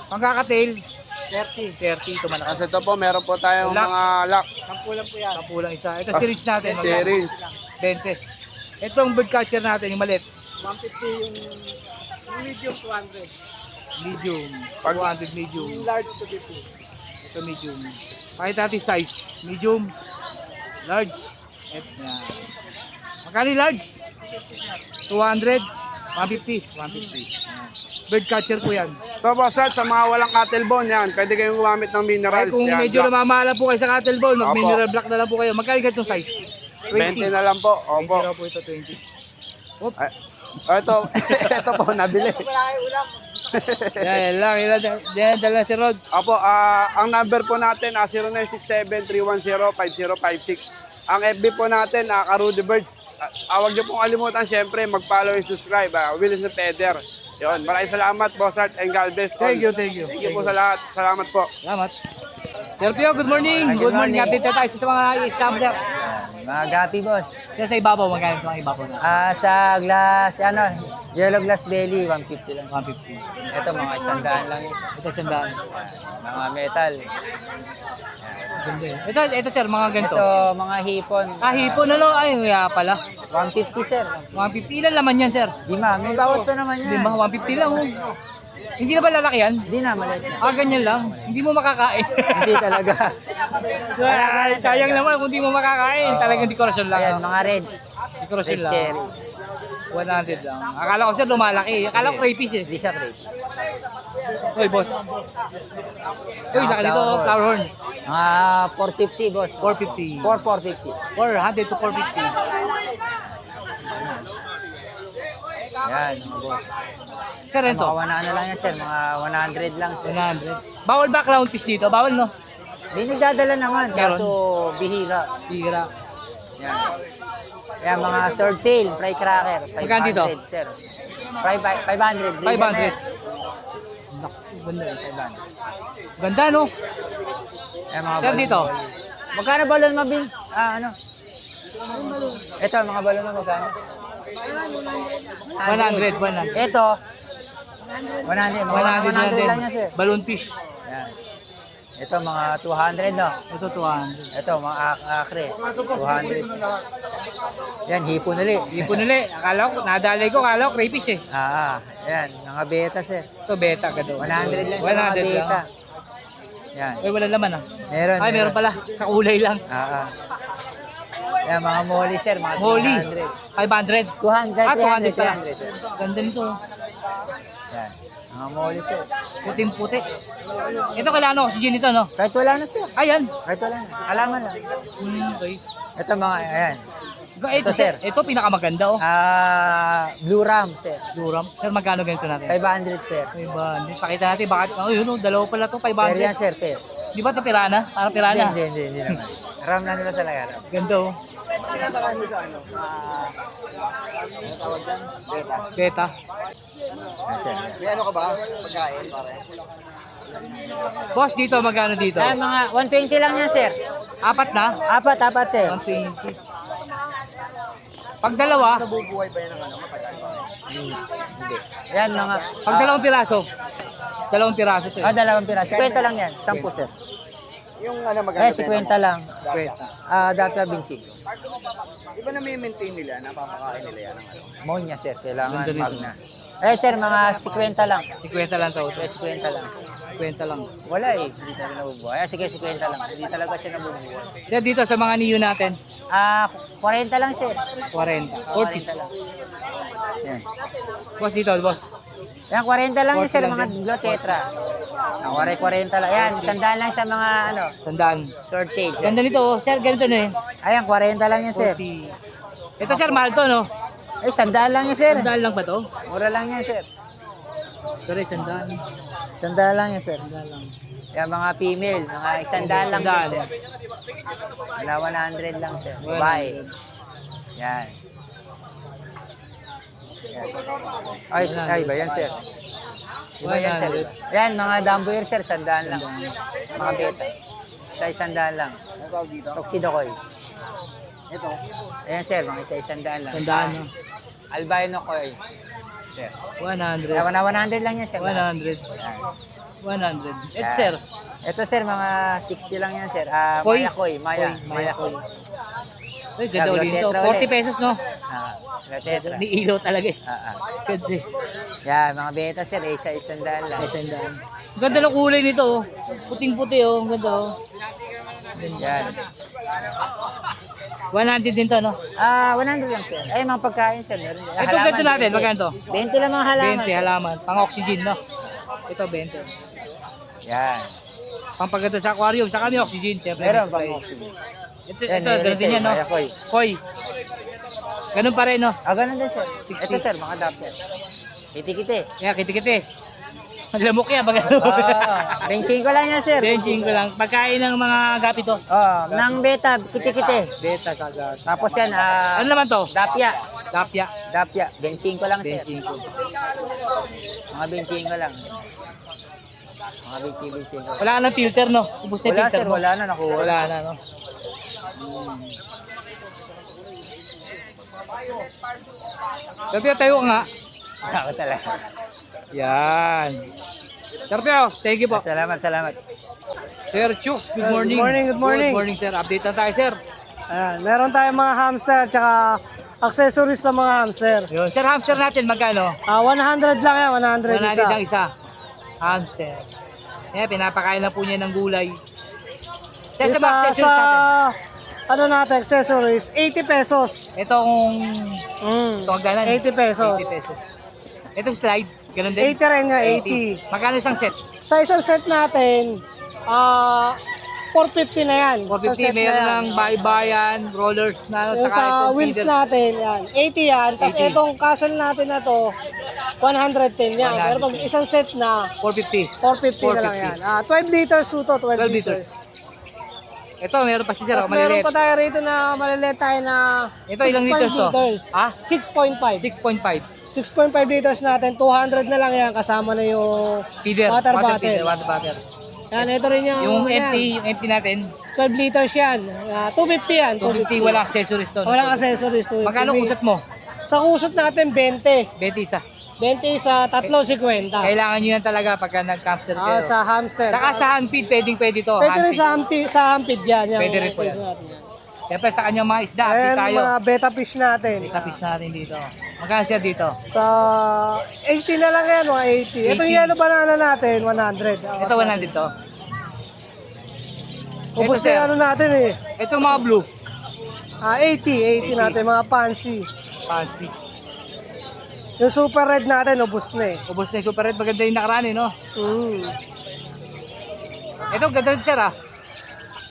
Pangkakatail. 30. 30. Ito malakas. Kasi ito po, meron po tayong Lock. mga lock. Sampulan po yan. Kapulang isa. Ito series natin. magkano? Series. 20. Itong bird catcher natin, yung maliit. 150 yung medium 200. Medium. Pag- 200 medium. Yung large 250. Ito medium. Pakita natin size. Medium. Large. Ito yan. Magkano yung large? 200. 150. 150. Yan. Bird catcher po yan. So, Boss Art, sa mga walang cattle bone yan, pwede kayong gumamit ng Ay, minerals. kung Yan, medyo black. namamahala po kayo sa cattle ball, Opo. mag-mineral black na lang po kayo. Magkano ganitong size? 20 na lang po. 20 Opo. raw po ito, 20. Oop. Ay, Oh, ito, ito po, nabili. Yan lang. Yan, dala si Rod. Opo, ang number po natin, 0967-310-5056. Ang FB po natin, Karudy Birds. Huwag niyo pong kalimutan, syempre, mag-follow and subscribe. Willis na Peder. Yun, maraming salamat, Boss Art and Galvez. Thank you, thank you. Thank you po sa lahat. Salamat po. Salamat. Sir Pio, good morning. Good morning. Update na tayo sa mga i-stamp, sir. Mga gapi, boss. Sir, sa ibabaw, magkano ito ang ibabaw na? Sa glass, yellow glass belly, 150 lang. 150. Ito, mga 100 lang yun. Ito, sandaan. Mga metal. Ganda yun. Ito, sir, mga ganito. Ito, mga hipon. Hipon na lang. Ay, kaya pala. 150, sir. 150. Ilan laman yan, sir? Lima, may bawas pa naman Hindi yan. ba? 150 lang, oh. Hindi na ba lalaki yan? Hindi na, maliit na. Ganyan lang. Hindi mo makakain. Hindi talaga. Sayang naman kung hindi mo makakain. Talagang dekorasyon lang. Ayan, mga red. Dekorasyon Red lang. cherry. 100 lang. Akala ko, sir, lumalaki. Akala ko crayfish eh. Hindi siya crepe. Uy, boss. Uy, laki dito, Flower horn. flower horn. Mga 450, boss. 450. 450. 400 to 450. Yan, mga boss. Sir, ito. Mga 100 lang yan, sir. Mga 100 lang, sir. 100. Bawal ba clownfish dito? Bawal, no? Hindi nagdadala naman, Meron. kaso bihira. Tira. Yan. Yan, mga swordtail, fry cracker. 500, Magkano dito? sir. 500. 500. Naku, ganda eh, 500. Ganda, no? Yan, mga Sir, balon. dito. Magkano balon mabin? Ito, mga balon na magkano? 100, 100. Ito, 100. Mga 100 lang yan, sir. Balloon fish. Yan. Ito, mga 200, no? Ito, 200. Ito, mga akre. 200. Yan, hipon ulit. Ipon ulit. Akala ko, nadalay ko, akala ko crayfish eh. Yan, mga beta, sir. Ito, beta ka daw. 100 lang sa 100 mga beta. lang. Yan. Uy, wala laman ah. Meron. Ay, meron pala. Kakulay lang. Yan, mga molly, sir. Mga Molly. 300. 500. 200, 200 pala. 300, sir. Ganda nito. Yan. Mga molly, sir. Puting-puti. Ito, kailangan oxygen ito, no? Kahit wala na, sir. Ayan. Kahit wala na. Alaman lang. Okay. Ito, mga, ayan. Ito, sir. Ito, pinakamaganda, oh. Blue ram, sir. Duram. Sir, magkano ganito natin? 500, sir. 500. Pakita natin, bakit, yun, oh, dalawa pala to, Fair 500. yan, sir, fair. Di ba ito pirana? Parang pirana. Hindi naman. Ram na nila talaga, ram. Ganda, oh. Beta. Yan, sir. Boss, dito, magkano dito? Yan, mga 120 lang yan, sir. Apat na? Apat, sir. 120. Pag dalawa, Yan, mga... pag dalawang piraso. Dalawang piraso to. dalawang piraso. 50 lang yan. 10, sir. Yung maganda 50 lang. Beta. Dapia binchig. Di ba na-maintain nila, napapakain nila yan? Monya, sir. Kailangan Ganda mag nito. na. Sir, mga 50 lang. 50 lang to. 50 lang. 50 lang. Wala eh. Hindi talaga nabubuhay. Sige, 50 lang. Hindi talaga siya nabubuhay. Yan dito sa mga niyo natin. 40 lang, sir. 40. 40 lang. Yan. Boss dito, boss. Yan, 40 lang yun, 40 sir. lang Mga din. Blue Tetra. 40 lang. Yan, 100 lang sa mga, Sandaan. short tail. Ganda nito, oh. Sir, ganito na eh. Ayan, 40 lang yan, sir. 40. Ito, sir, mahal to, no? 100 lang yan, sir. Sandaan lang ba to? Mura lang yan, sir. Pero sandaan. 100 lang yan, sir. Sandaan lang. Yan, mga female. Mga 100 lang yan, sir. Wala 100 lang, sir. Babae. Yan. Ay ba yan, sir? Iba yan, sir. Yan, mga Damboyer, sir, 100 lang. Mga beta. Sa 100 lang. Tuxedo Koi. Ito. Ayan, sir, mga 100 lang. Sandaan, no? Albino Koi. Sir. 100. 100 lang yan, sir. 100. 100. Ito, sir. Ito, sir, mga 60 lang yan, sir. Koi? Maya Koi. Maya Koi. Koi. Uy, ganda ulit ito. Tetra 40 pesos, no? Tetra. Ni ilaw talaga eh. Ganda eh. Yan, mga beta, sir, isa 100 lang. Sandaan. Ang ganda ng kulay nito, oh. Puting-puti, oh. Ang ganda, oh. Yan. 100 din to, no? 100 lang, sir. Ay, mga pagkain, sir. Meron. Ito, ganito natin. Magkano to? 20 lang mga halaman. 20 halaman. Pang-oxygen, no? Ito, 20. Yan. Pampaganda sa aquarium. Sa kami, oxygen. Siyempre, Meron may spray. pang oxygen. Ito, Yan, ito, meron, ganun din sir. yan, no? Maya Koi. Koi. Ganun pa rin, no? Ganun din, sir. 60. Ito, sir, mga Doppler. Kiti-kiti. Kaya, kiti-kiti. Maglamok yan, maglamok. Benching ko lang yan, sir. Benching ko lang. Pagkain ng mga gapi to. Nang beta, kiti-kiti. Beta kagad. Tapos yan, Ano naman to? Dapya. Dapya. Dapya. Benching ko lang, sir. Benching ko. Mga benching ko lang. Mga benching ko. Wala ka ng filter, no? Ubus na yung Wala, filter sir. mo. Wala na. Nakuha. Wala na, no? Sabi tayo nga. Ako talaga. Yan. Sir Pio, thank you po. Salamat. Sir Chooks, good morning. Good morning. Good morning, sir. Update na tayo, sir. Ayan, meron tayong mga hamster tsaka accessories sa mga hamster. Yun. Sir, hamster natin, magkano? 100 lang yan, 100 100 isa. lang isa. Hamster. Yan, pinapakain na po niya ng gulay. Sir, sa mga accessories natin. Ano natin, accessories, 80 pesos. Itong hagdanan. 80 pesos. 80 pesos. Itong slide, ganun din. 80 rin nga, 80. Magkano isang set? Sa isang set natin, 450 na yan. 450, Sa set na meron yan. ng bahay-bayan, rollers na, Yung tsaka sa itong wheels feeder. natin, yan. 80 yan. Tapos 80. itong castle natin na to, 110 yan. Pero pag 110. isang set na, 450. 450 na lang yan. 12 liters po to, 12 12 liters. liters. Ito, meron pa si sir, Tapos meron maliliit. pa tayo rito na maliliit tayo na Ito, ilang liters to? 6.5. 6.5. 6.5 liters natin, 200 na lang yan kasama na yung Feeder. water feeder, bottle. water bottle. Yan, ito rin Yung yan. empty natin, 12 liters yan. 250 yan. 250, walang accessories to. Walang accessories to. Magkano kusot mo? Sa kusot natin, 20. 20 isa. 20 sa 3.50. Kailangan nyo yan talaga pagka nag-camster kayo. Sa hamster. Saka sa handfeed, pwede to. Pwede rin handfeed. sa hampid yan. Pwede rin po yan. Siyempre sa kanyang mga isda, Ayan, update tayo. mga beta fish natin. Tapis natin dito. Magkano sir dito? Sa 80 na lang yan, mga 80. Itong 80. yellow banana natin, 100. Ito 100 to. Ubus Ito, sir. na ano natin eh. Ito mga blue. 80 natin, mga fancy. Fancy. Yung super red natin, ubus na eh. Ubos na yung super red. Maganda yung nakaraan eh, no? Ito, ganda rin sir ah.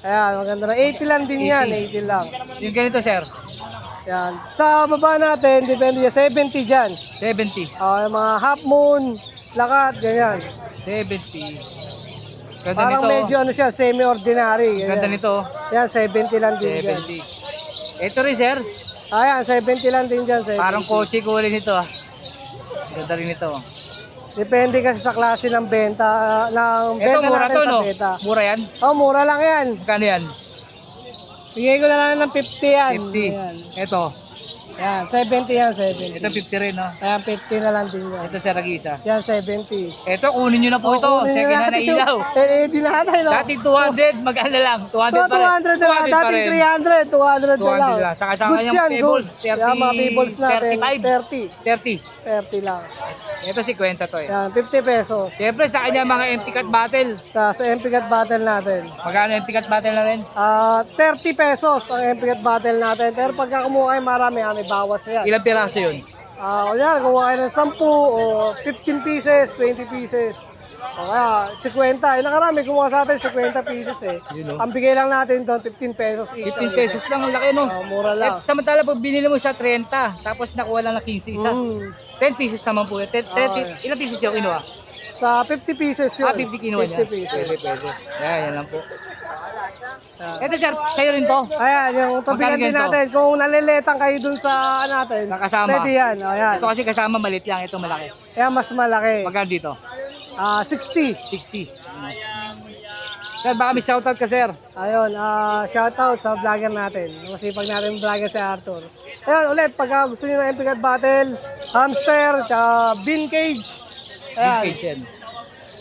Ayan, maganda na. 80 lang din yan, 80 lang. Yung ganito sir, Yan. Sa baba natin, depende yan, 70 dyan. 70. Yung mga half moon, lakat, ganyan. 70. Ganda Parang nito. medyo ano siya, semi-ordinary. Ganda Ganyan. nito. Yan, 70 lang din dyan. 70. Ito rin sir, Ayan, 70 lang din dyan. 70. parang kotse ko rin ito ah. Ganda rin ito. Depende kasi sa klase ng benta, ng Ito benta mura natin to sa no? beta. Mura yan? Oh, mura lang yan. Magkano yan? Bigay ko na lang ng 50 yan. 50. Ayan. Ito. Yan, 70 yan, 70. Ito 50 rin no? Ayan, 50 na lang din yan. Ito sir, nag-isa. Yan, 70. Ito, kunin nyo na po ito. kunin Second hand na natin ilaw. di natin, no? Dating 200, magkano lang? 200 pa rin. 200 na lang. 200 pa Dating rin. 300, 200 na lang. 200 lang. Saka sa Goods kanyang yan, fables, goods. 30, Yan, mga fables natin, 30. 30 lang. Ito 50 to eh. Yan, 50 pesos. Siyempre sa kanya mga empty cut battle. Sa MP Cut Battle natin. Magkano empty cut battle na rin? 30 pesos ang MP Cut Battle natin. Pero pagka kumuha kayo marami, may bawas yan. Ilang piraso yun? Kunyari, kumuha kayo ng 10 o 15 pieces, 20 pieces. O kaya, 50. Yung nakarami, kumuha sa atin 50 pieces eh. Yun, no? Ang bigay lang natin doon, 15 pesos each. 15 pesos lang, ang laki no? Mura lang. Eh, samantala pag binili mo sa 30, tapos nakuha lang ng 15 isa. 10 pieces naman po yun. 30, ilang pieces yung kinuha? Sa 50 pieces yun. 50 kinuha niya. 50 pieces. Pwede. Yan lang po. Ito sir, sa'yo rin to. Ayan, yung topigan Magkano din ganito? natin. Kung naliletang kayo dun sa natin, Nakasama. pwede yan. Ayan. Ito kasi kasama malit lang, ito malaki. Ayan, mas malaki. Magkano dito? 60. 60. Sir, baka may shoutout ka sir. Ayun, shoutout sa vlogger natin. Masipag natin vlogger si Arthur. Ayun, ulit, pag gusto nyo ng MP Cut Battle, hamster, tsaka bean cage. Ayan. Page yan.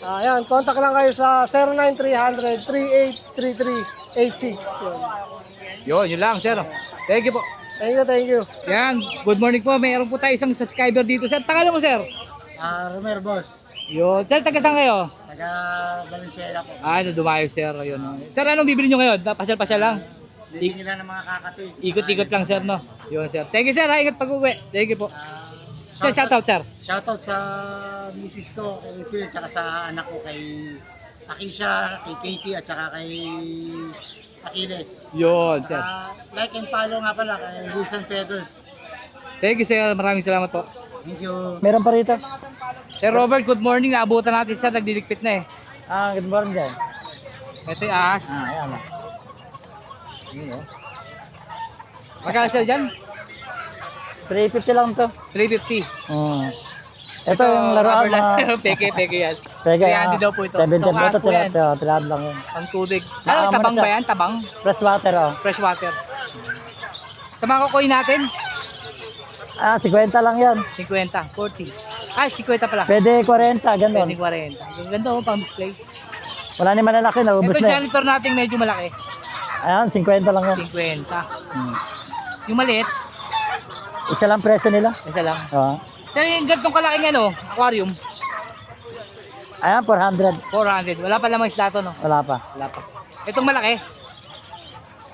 Ayan, contact lang kayo sa 0938-383386. Yun lang sir. Thank you po. Thank you, thank you. Yan, good morning po. Mayroon po tayo isang subscriber dito. Sir, tangalan mo sir. Romero Boss. Yun. Sir, taga saan kayo? Taga Valenzuela po. Dumayo sir. Yun. Sir, anong bibili nyo ngayon? Pasyal-pasyal lang. Bibili na ng mga kakati. Ikot-ikot lang sir, no? Yun sir. Thank you sir, ha. Ingat pag-uwi. Thank you po. Sir, shoutout sir. Shoutout sa misis ko, kay Phil, tsaka sa anak ko, kay Akisha, kay Katie, at tsaka kay Aquiles. Yun sir. Like and follow nga pala kay Wilson Pedros. Thank you, sir. Maraming salamat po. Meron pa rito. Sir Robert, good morning. Naabutan natin, sir. Nagdiligpit na eh. Good morning dyan. Ito yung ahas. Ayan. Magkano, sir, dyan? 350 lang to. 350. Ito yung laruan na... Peke yan. Pega, 300 daw po ito. 70 Itong ahas ito, po yan. tilad lang yun. Ang tubig. Naamoy Ano, tabang siya. ba yan? Tabang? Fresh water, oh. Fresh water. Sa mga kukuin natin, 50 lang yan. 50, 40. Ay, 50 pala. Pwede 40, ganun. Pwede 40. Ang ganda oh, pang display. Wala ni malalaki, naubos Ito na. janitor natin medyo malaki. Ayan, 50 lang yan. 50. Yung maliit, Isa lang presyo nila. isa lang. Oo. Sir, yung gantong kalaking ano, aquarium, Ayan, 400. 400. Wala pa lamang isda to, no? Wala pa. Wala pa. Itong malaki,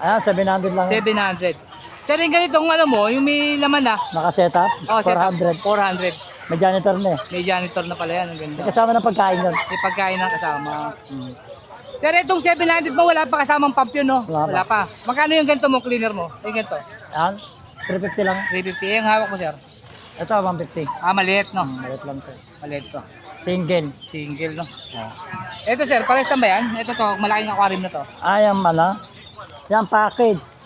Ayan, 700 lang yan. 700. Sir, yung ganitong ano mo, yung may laman na, Naka-setup, oh, 400. 400. May janitor na eh. May janitor na pala yan, ang ganda. Kasama ng pagkain yun. May pagkain ng kasama. Sir, itong 700 mo, wala pa kasamang pump yun, no? Wala pa. Magkano yung ganito mo, cleaner mo? Yung ganito? Ayan, 350 lang. 350. Yung hawak mo, sir. Ito, 150. Maliit, no? Maliit lang to. Maliit to. Single. Single, no? Ito, sir, pares ba yan? Ito to, malaking aquarium na to. Ayan, Yan, package.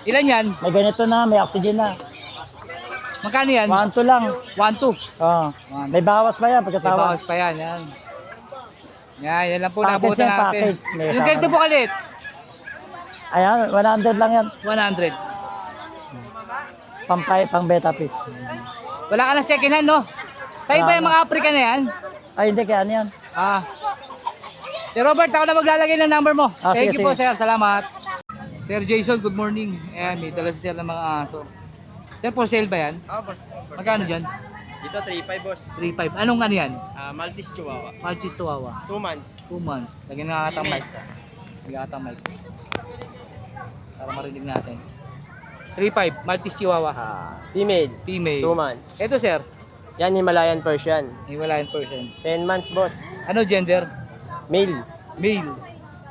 Ilan yan? May ganito na, may oxygen na. Magkano yan? 1-2 lang. 1, 2. Oo. May bawas pa yan May pagkatawag. bawas pa yan, yan. Yan lang po, Package nabutan yan, natin. package. May Yung kasama ganito na. po kalit, Ayan, 100 lang yan. 100. Pang beta fish. Wala ka na second hand, no? Sa'yo ba yung mga Africa na yan? Ay, hindi, kaya ano yan? Si Robert, ako na maglalagay ng number mo. Thank sige, you po, sige. sir. Salamat. Sir Jason, good morning. Ayan, may dala si sir ng mga aso. Sir, for sale ba yan? Boss. Magkano dyan? Dito 3.5 boss. 3.5. Anong ano yan? Maltese Chihuahua. Maltese Chihuahua. 2 months. 2 months. Lagyan na katang mic. Lagyan katang mic. Para marinig natin. 3.5. Maltese Chihuahua. Female. Female. 2 months. Ito, sir. Yan Himalayan Persian. Himalayan Persian. 10 months boss. Ano gender? Male. Male.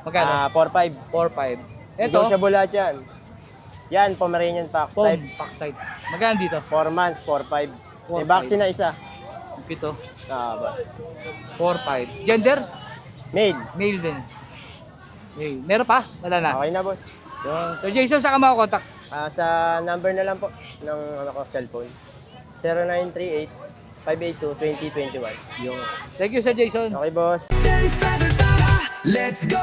Magkano? 4.5. 4.5. Ito, Negotiable lahat yan. Yan, Pomeranian Fox Pom. type. Fox type. Magkano dito? 4 months, 4.5. 4.5. May vaccine na isa. Pito. Boss. 4.5. Gender? Male. Male din. Male. Meron pa? Wala na. Okay na boss. Yun. So Jason, saan ka makakontakt? Sa number na lang po ng cellphone. 0938-582-2021. Thank you, Sir Jason. Okay boss. Let's go!